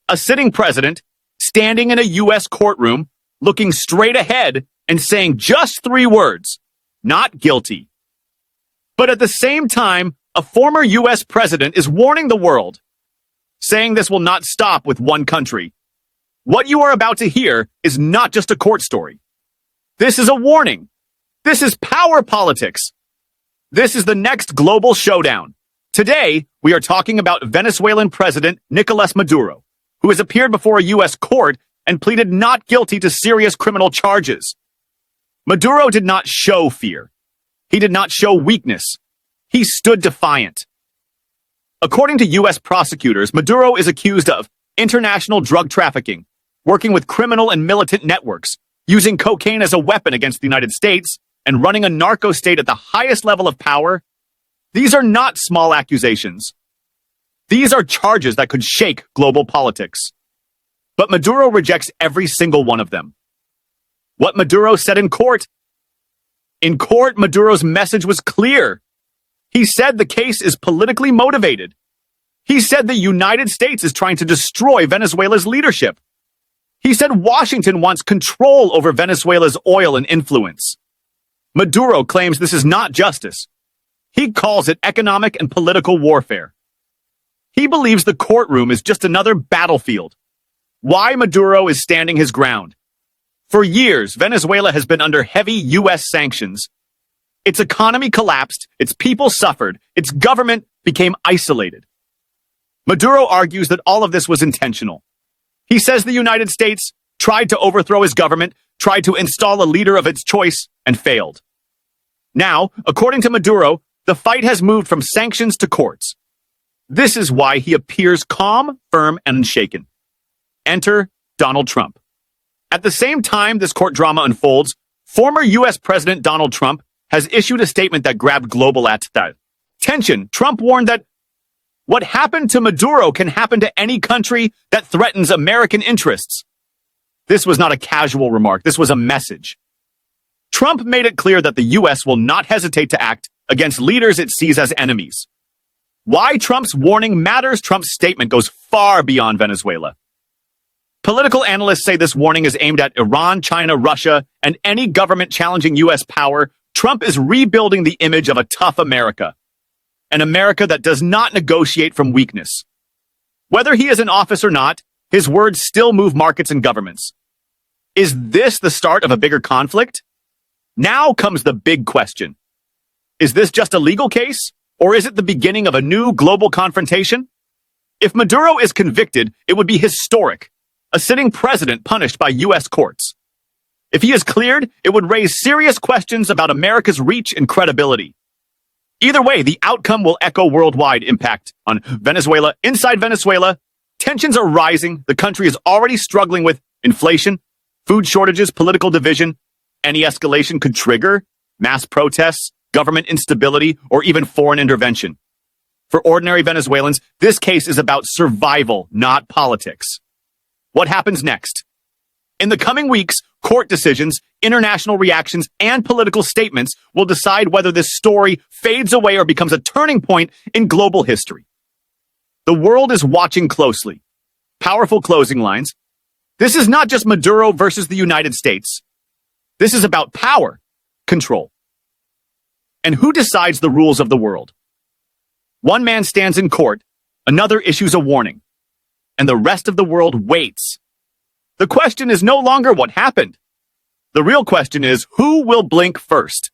A sitting president standing in a U.S. courtroom, looking straight ahead and saying just 3 words, not guilty. But at the same time, a former U.S. president is warning the world, saying this will not stop with one country. What you are about to hear is not just a court story. This is a warning. This is power politics. This is the next global showdown. Today, we are talking about Venezuelan President Nicolás Maduro, who has appeared before a U.S. court and pleaded not guilty to serious criminal charges. Maduro did not show fear. He did not show weakness. He stood defiant. According to U.S. prosecutors, Maduro is accused of international drug trafficking, working with criminal and militant networks, using cocaine as a weapon against the United States, and running a narco state at the highest level of power. These are not small accusations. These are charges that could shake global politics. But Maduro rejects every single one of them. What Maduro said in court? In court, Maduro's message was clear. He said the case is politically motivated. He said the United States is trying to destroy Venezuela's leadership. He said Washington wants control over Venezuela's oil and influence. Maduro claims this is not justice. He calls it economic and political warfare. He believes the courtroom is just another battlefield. Why Maduro is standing his ground? For years, Venezuela has been under heavy U.S. sanctions. Its economy collapsed, its people suffered, its government became isolated. Maduro argues that all of this was intentional. He says the United States tried to overthrow his government, tried to install a leader of its choice, and failed. Now, according to Maduro, the fight has moved from sanctions to courts. This is why he appears calm, firm, and unshaken. Enter Donald Trump. At the same time this court drama unfolds, former U.S. President Donald Trump has issued a statement that grabbed global attention. Trump warned that what happened to Maduro can happen to any country that threatens American interests. This was not a casual remark. This was a message. Trump made it clear that the U.S. will not hesitate to act against leaders it sees as enemies. Why Trump's warning matters? Trump's statement goes far beyond Venezuela. Political analysts say this warning is aimed at Iran, China, Russia, and any government challenging U.S. power. Trump is rebuilding the image of a tough America, an America that does not negotiate from weakness. Whether he is in office or not, his words still move markets and governments. Is this the start of a bigger conflict? Now comes the big question. Is this just a legal case, or is it the beginning of a new global confrontation? If Maduro is convicted, it would be historic. A sitting president punished by U.S. courts. If he is cleared, it would raise serious questions about America's reach and credibility. Either way, the outcome will echo worldwide impact on Venezuela. Inside Venezuela, tensions are rising. The country is already struggling with inflation, food shortages, political division. Any escalation could trigger mass protests, government instability, or even foreign intervention. For ordinary Venezuelans, this case is about survival, not politics. What happens next? In the coming weeks, court decisions, international reactions, and political statements will decide whether this story fades away or becomes a turning point in global history. The world is watching closely. Powerful closing lines. This is not just Maduro versus the United States. This is about power, control. And who decides the rules of the world? One man stands in court, another issues a warning, and the rest of the world waits. The question is no longer what happened. The real question is, who will blink first?